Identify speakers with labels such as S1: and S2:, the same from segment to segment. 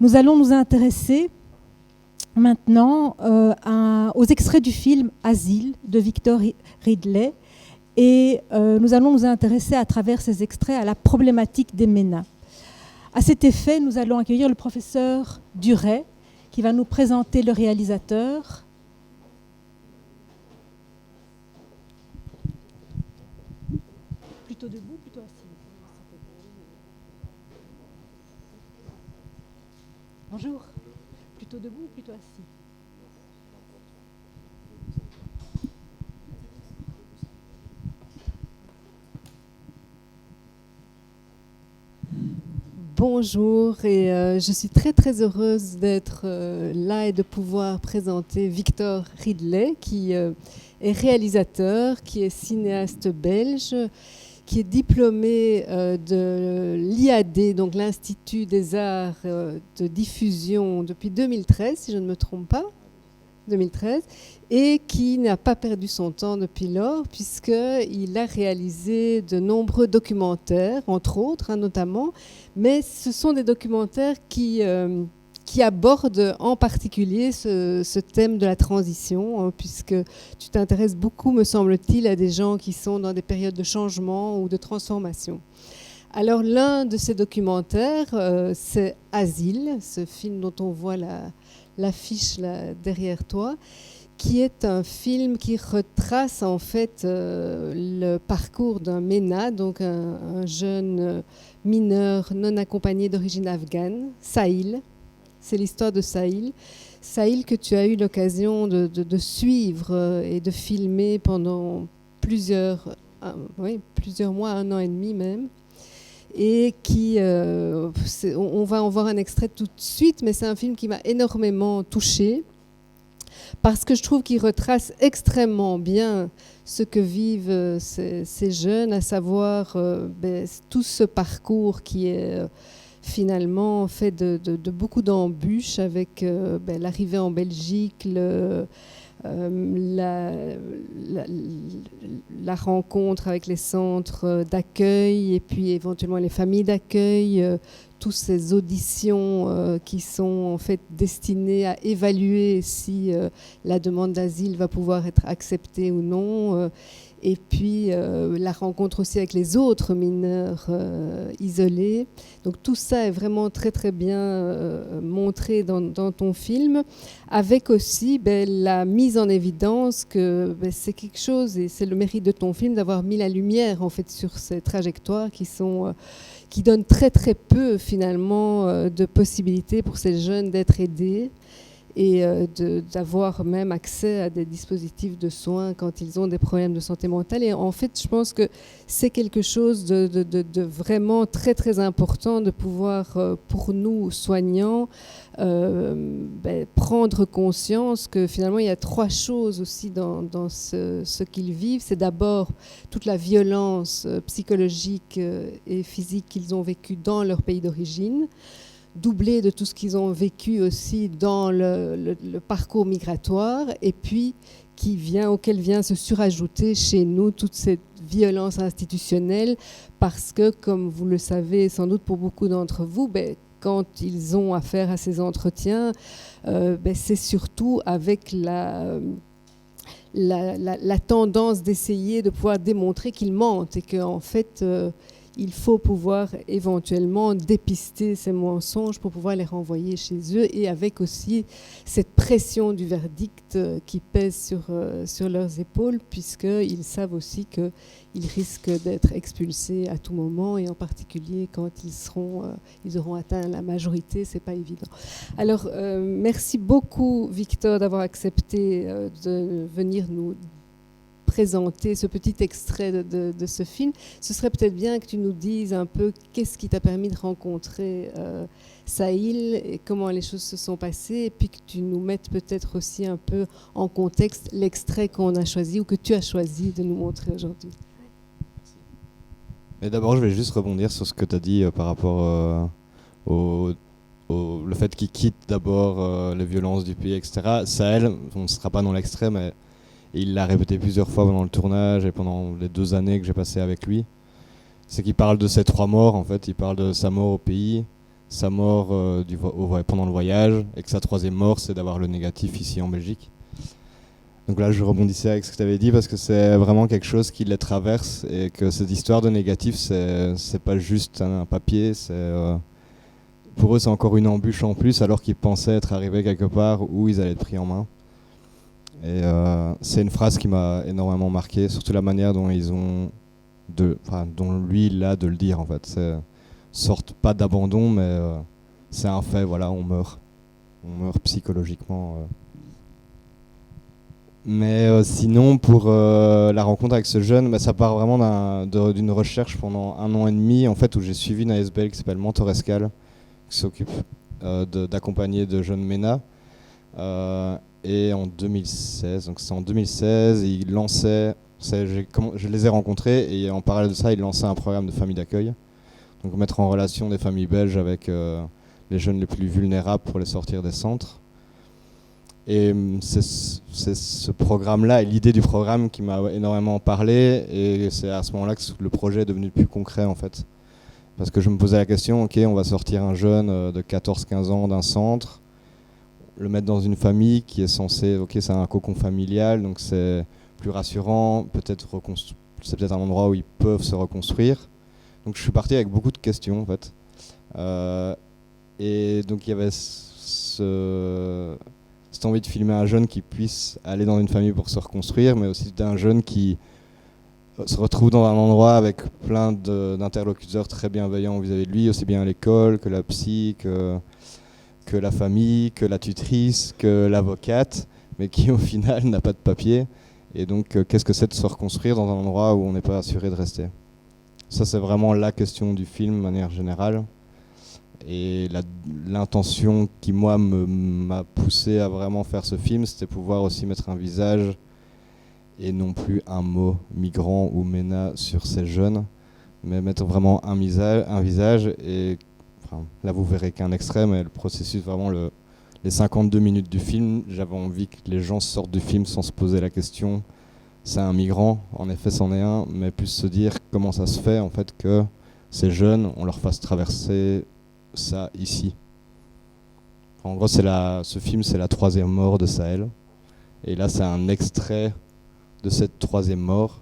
S1: Nous allons nous intéresser maintenant aux extraits du film Asile de Victor Ridley et nous allons nous intéresser à travers ces extraits à la problématique des MENA. À cet effet, nous allons accueillir le professeur Duret qui va nous présenter le réalisateur. Plutôt debout, plutôt assis. Bonjour. Plutôt debout ou plutôt assis?
S2: Bonjour, et je suis très très heureuse d'être là et de pouvoir présenter Victor Ridley, qui est réalisateur, qui est cinéaste belge, qui est diplômé de l'IAD, donc l'Institut des Arts de Diffusion, depuis 2013, si je ne me trompe pas, 2013, et qui n'a pas perdu son temps depuis lors, puisqu'il a réalisé de nombreux documentaires, entre autres, notamment, mais ce sont des documentaires qui abordent en particulier ce thème de la transition, puisque tu t'intéresses beaucoup, me semble-t-il, à des gens qui sont dans des périodes de changement ou de transformation. Alors, l'un de ces documentaires, c'est Asile, ce film dont on voit l'affiche là, derrière toi, qui est un film qui retrace en fait le parcours d'un MENA, donc un jeune mineur non accompagné d'origine afghane, Sahil. C'est l'histoire de Sahil. Sahil que tu as eu l'occasion de suivre et de filmer pendant plusieurs mois, 1 an et demi même. Et on va en voir un extrait tout de suite, mais c'est un film qui m'a énormément touchée parce que je trouve qu'il retrace extrêmement bien ce que vivent ces jeunes, à savoir tout ce parcours qui est finalement fait de beaucoup d'embûches avec l'arrivée en Belgique, la rencontre avec les centres d'accueil et puis éventuellement les familles d'accueil, toutes ces auditions qui sont en fait destinées à évaluer si la demande d'asile va pouvoir être acceptée ou non. Et puis la rencontre aussi avec les autres mineurs isolés. Donc tout ça est vraiment très très bien montré dans ton film, avec aussi la mise en évidence que c'est quelque chose, et c'est le mérite de ton film, d'avoir mis la lumière en fait sur ces trajectoires qui donnent très très peu finalement de possibilités pour ces jeunes d'être aidés et d'avoir même accès à des dispositifs de soins quand ils ont des problèmes de santé mentale. Et en fait, je pense que c'est quelque chose de vraiment très, très important de pouvoir, pour nous, soignants, prendre conscience que finalement, il y a 3 choses aussi dans ce qu'ils vivent. C'est d'abord toute la violence psychologique et physique qu'ils ont vécue dans leur pays d'origine, doublé de tout ce qu'ils ont vécu aussi dans le parcours migratoire, et puis auquel vient se surajouter chez nous toute cette violence institutionnelle, parce que, comme vous le savez sans doute pour beaucoup d'entre vous, quand ils ont affaire à ces entretiens, c'est surtout avec la tendance d'essayer de pouvoir démontrer qu'ils mentent et qu'en fait il faut pouvoir éventuellement dépister ces mensonges pour pouvoir les renvoyer chez eux, et avec aussi cette pression du verdict qui pèse sur leurs épaules, puisqu'ils savent aussi qu'ils risquent d'être expulsés à tout moment, et en particulier quand ils auront atteint la majorité, c'est pas évident. Alors, merci beaucoup Victor d'avoir accepté de venir nous présenter ce petit extrait de ce film. Ce serait peut-être bien que tu nous dises un peu qu'est-ce qui t'a permis de rencontrer Sahil et comment les choses se sont passées, et puis que tu nous mettes peut-être aussi un peu en contexte l'extrait qu'on a choisi ou que tu as choisi de nous montrer aujourd'hui.
S3: Mais d'abord, je vais juste rebondir sur ce que tu as dit par rapport le fait qu'il quitte d'abord les violences du pays, etc. Sahel, on ne sera pas dans l'extrait, mais il l'a répété plusieurs fois pendant le tournage et pendant les 2 années que j'ai passées avec lui. C'est qu'il parle de ses 3 morts, en fait. Il parle de sa mort au pays, sa mort pendant le voyage, et que sa troisième mort, c'est d'avoir le négatif ici en Belgique. Donc là, je rebondissais avec ce que tu avais dit, parce que c'est vraiment quelque chose qui les traverse, et que cette histoire de négatif, c'est pas juste un papier, pour eux, c'est encore une embûche en plus, alors qu'ils pensaient être arrivés quelque part où ils allaient être pris en main. Et c'est une phrase qui m'a énormément marqué, surtout la manière dont dont lui il a de le dire en fait. C'est sorte pas d'abandon, mais c'est un fait. Voilà, on meurt psychologiquement. Mais sinon, pour la rencontre avec ce jeune, ça part vraiment d'une recherche pendant 1 an et demi, en fait, où j'ai suivi une ASBL qui s'appelle Mentor Escale, qui s'occupe d'accompagner de jeunes MENA. Et en 2016, donc c'est en 2016, il lançait, je les ai rencontrés, et en parallèle de ça, il lançait un programme de famille d'accueil. Donc mettre en relation des familles belges avec les jeunes les plus vulnérables pour les sortir des centres. Et c'est ce programme-là et l'idée du programme qui m'a énormément parlé, et c'est à ce moment-là que le projet est devenu plus concret en fait. Parce que je me posais la question, ok, on va sortir un jeune de 14-15 ans d'un centre, le mettre dans une famille qui est censée, ok, c'est un cocon familial, donc c'est plus rassurant, c'est peut-être un endroit où ils peuvent se reconstruire. Donc je suis parti avec beaucoup de questions en fait. Et donc il y avait cette envie de filmer un jeune qui puisse aller dans une famille pour se reconstruire, mais aussi d'un jeune qui se retrouve dans un endroit avec plein d'interlocuteurs très bienveillants vis-à-vis de lui, aussi bien à l'école que la psy, que la famille, que la tutrice, que l'avocate, mais qui au final n'a pas de papier. Et donc qu'est-ce que c'est de se reconstruire dans un endroit où on n'est pas assuré de rester? Ça, c'est vraiment la question du film de manière générale. Et l'intention qui, moi, m'a poussé à vraiment faire ce film, c'était pouvoir aussi mettre un visage et non plus un mot migrant ou MENA sur ces jeunes, mais mettre vraiment un visage. Et enfin, là, vous verrez qu'un extrait, mais le processus, vraiment les 52 minutes du film, j'avais envie que les gens sortent du film sans se poser la question. C'est un migrant, en effet c'en est un, mais plus se dire comment ça se fait en fait que ces jeunes, on leur fasse traverser ça ici. En gros, ce film, c'est la 3e mort de Sahel. Et là, c'est un extrait de cette 3e mort.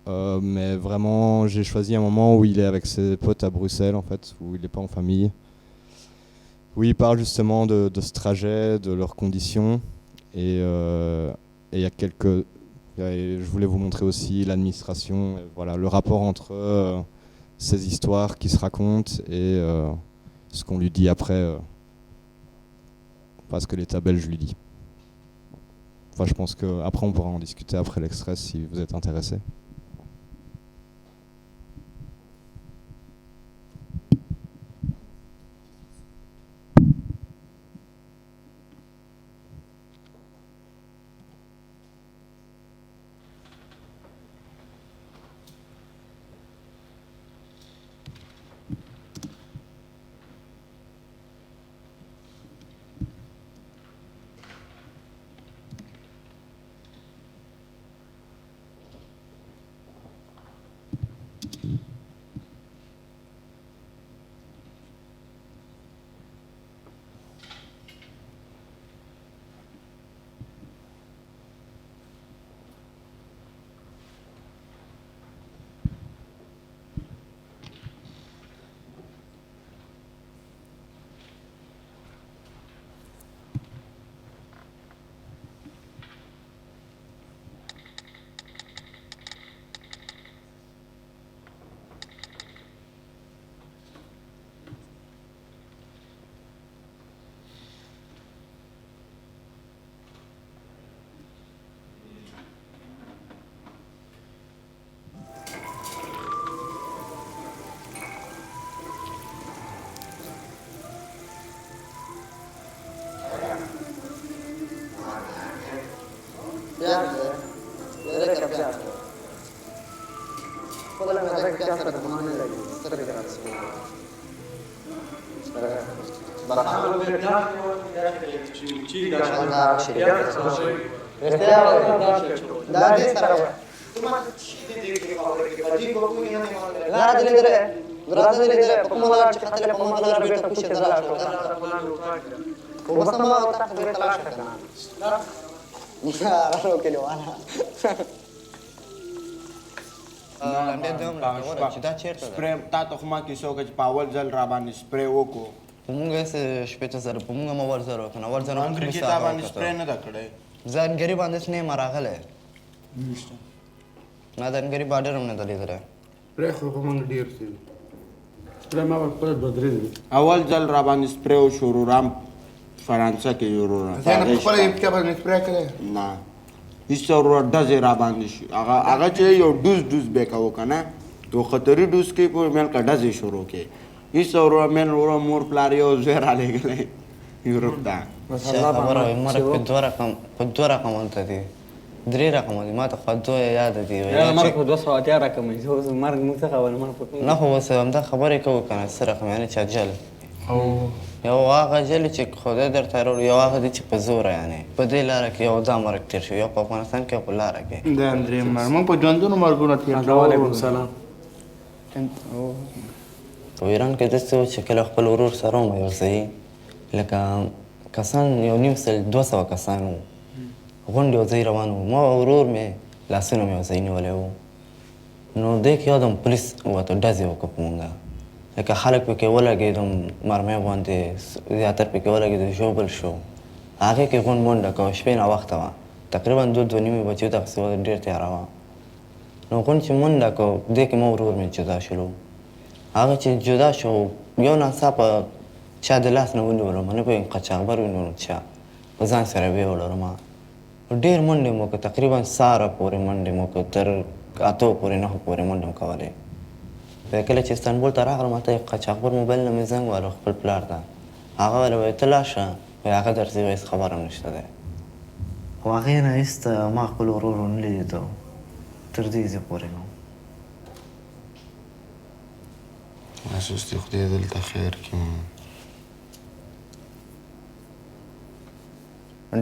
S3: Mais vraiment, j'ai choisi un moment où il est avec ses potes à Bruxelles, en fait, où il n'est pas en famille. Où il parle justement de ce trajet, de leurs conditions. Et il y a je voulais vous montrer aussi l'administration, voilà, le rapport entre ces histoires qui se racontent et ce qu'on lui dit après, parce que l'État belge lui dit. Enfin, je pense qu'après on pourra en discuter après l'extrait si vous êtes intéressé.
S4: durată de idee, pe cum mă largi hatele pe mă largi pe cușe de la șoca. Cu bă să mă rota cu greta la șoca. Da, rău că le oana.
S5: Tata acum că s-o că Paul zel rabani spre oco.
S4: Pumunga se șpește să pumunga mă vor zero, că vor zero.
S5: Am grijit rabani spre ne da căle.
S4: Zan gariब आंदेस ने मारा खले ना दन गरीब आडे रमने दली दरे
S6: Preho comand dirti. Prima volta بدري.
S5: اول zel rabani spre o shururam Franța că yurura.
S6: زين بقول يبكي بس نسبرك له.
S5: Na. Istorul daze rabani și aga ce eu dus beca o cana. To khatari dus ke po mel ka daze shuru ke. Istorul mel ora mor plario zera legele. Yurupta.
S4: خبره مره په دوه رقم انت دي درې رقم دي ما ته خو دوه یاد دي
S7: انا مرة كنت بصحى وقتها رقم هو مرة منتخب ولا مرة
S4: نه خو بس همدا خبرې کوو کنه سره رقم یعنی چې اجل یو هغه جل چې خدای درته راوړي یو هغه دي چې په زوره یعنی په دې لاره کې یو دا مرګ تېر شو یو په افغانستان کې په لاره کې
S6: دا درې مر مونږ په ژوندونو مرګونه تیر
S7: وعليكم السلام
S4: په ایران کې داسې و چې کله خپل ورور سره وم یو ځای لکه کسان یو نیم سل 200 کسان وو غونډې یو ځای روان وو ما ورور مې لاسونه مې یو ځای نیولی وو نو دې کې یادم پولیس وته ډزې وکړه په مونږه لکه خلک پکې ولګېدم مرمۍ باندې زیاتر پکې ولګېدو ژوبل شو هغې کې غونډ منډه کوه شپې ناوخته وه تقریبا 2 نیمې بجې دغسې وه ډېر تیاره وه نو غونډ چې منډه کوه دې کې ما ورور مې جدا شولو هغه چې جدا شو یو ناڅاپه چا د لاس نه ونیولم نه پوهېږم قاچاقبر ونیولم چا په ځان سره ویې وړلم ډېر منډې مو که تقریبا ساره پورې منډې مو که تر 8 پورې 9 پورې منډې م کولې بیا کله چې استانبول ته راغلم هلته یې قاچاقبر موبایل نه مې زنګ واله خپل پلار ته هغه ویله وایي ته لاړ شه وایي هغه درځي وایي هېڅ خبر هم نشته دی خو هغې نه هېڅ ما خپل ورور ونه لیدو تر دې ځای پورې نو
S5: اساس دې خدای دلته خیر کړي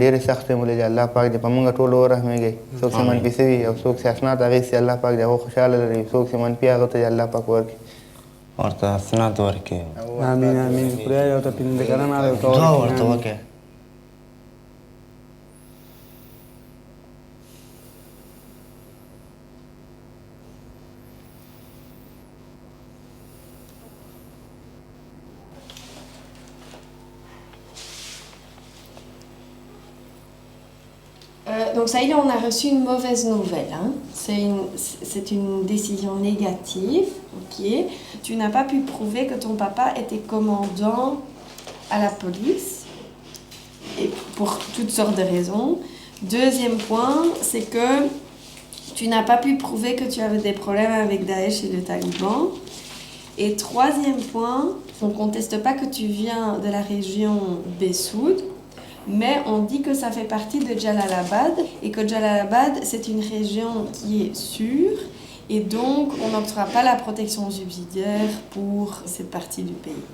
S8: ډېرې سختې مولې دي الله پاک دې په موږ ټولو ورحمېږي څوک چې منفي سوي او څوک چې اسناد هغې سي الله پاک دې هغه خوشحاله لري څوک چې منفي هغه ته دې الله پاک ورکړي
S4: ورته اسناد ورکړي
S7: امين امين خدای یو ته پندګران او
S4: دعا ورته وکړي
S9: Donc Saïla, on a reçu une mauvaise nouvelle. Hein. C'est une décision négative. Okay. Tu n'as pas pu prouver que ton papa était commandant à la police, et pour toutes sortes de raisons. Deuxième point, c'est que tu n'as pas pu prouver que tu avais des problèmes avec Daesh et le Taliban. Et troisième point, on ne conteste pas que tu viens de la région Bessoud, mais on dit que ça fait partie de Jalalabad et que Jalalabad, c'est une région qui est sûre et donc on n'octroie pas la protection subsidiaire pour cette partie du pays.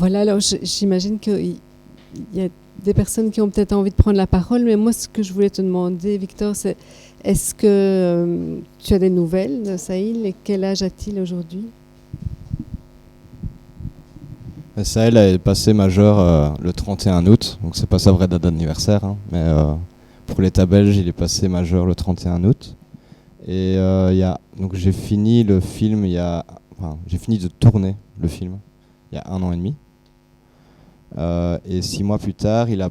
S2: Voilà, alors j'imagine qu'il y a des personnes qui ont peut-être envie de prendre la parole, mais moi, ce que je voulais te demander, Victor, c'est est-ce que tu as des nouvelles de Sahil et quel âge a-t-il aujourd'hui?
S3: Sahel est passé majeur le 31 août, donc c'est pas sa vraie date d'anniversaire, hein, mais pour l'État belge, il est passé majeur le 31 août. Et donc j'ai fini le film j'ai fini de tourner le film il y a 1 an et demi. Et 6 mois plus tard, il a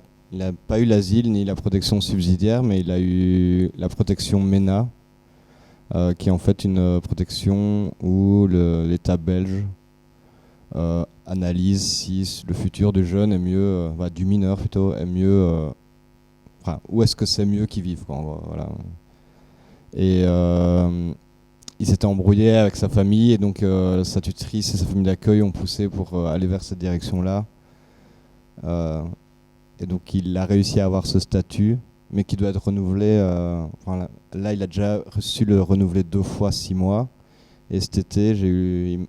S3: pas eu l'asile ni la protection subsidiaire, mais il a eu la protection MENA, qui est en fait une protection où l'État belge analyse si le futur du jeune est mieux, du mineur plutôt, est mieux, où est-ce que c'est mieux qu'il vive, quoi, voilà. Et il s'était embrouillé avec sa famille, et donc sa tutrice et sa famille d'accueil ont poussé pour aller vers cette direction-là. Et donc il a réussi à avoir ce statut, mais qui doit être renouvelé. Là, il a déjà reçu le renouvelé 2 fois 6 mois. Et cet été,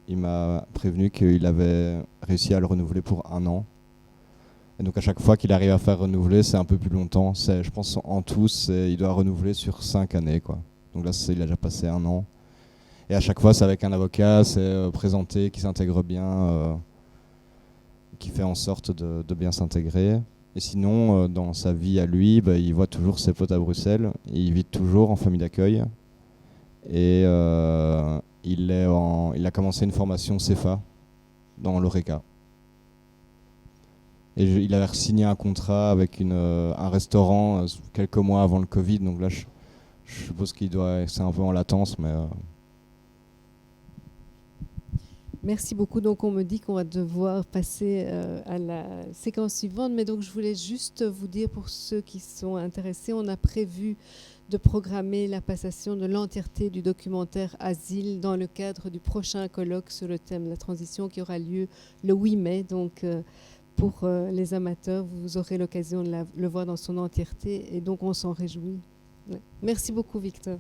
S3: il m'a prévenu qu'il avait réussi à le renouveler pour 1 an. Et donc à chaque fois qu'il arrive à faire renouveler, c'est un peu plus longtemps. Je pense en tout, il doit renouveler sur 5 années, quoi. Donc là, il a déjà passé 1 an. Et à chaque fois, c'est avec un avocat, c'est présenté, qui s'intègre bien, qui fait en sorte de bien s'intégrer. Et sinon, dans sa vie à lui, il voit toujours ses potes à Bruxelles. Et il vit toujours en famille d'accueil. Et il a commencé une formation CEFA dans l'ORECA. Et il avait signé un contrat avec un restaurant quelques mois avant le Covid. Donc là, je suppose c'est un peu en latence, mais...
S2: Merci beaucoup. Donc, on me dit qu'on va devoir passer à la séquence suivante. Mais donc, je voulais juste vous dire, pour ceux qui sont intéressés, on a prévu de programmer la passation de l'entièreté du documentaire Asile dans le cadre du prochain colloque sur le thème de la transition qui aura lieu le 8 mai. Donc, pour les amateurs, vous aurez l'occasion de le voir dans son entièreté. Et donc, on s'en réjouit. Ouais. Merci beaucoup, Victor.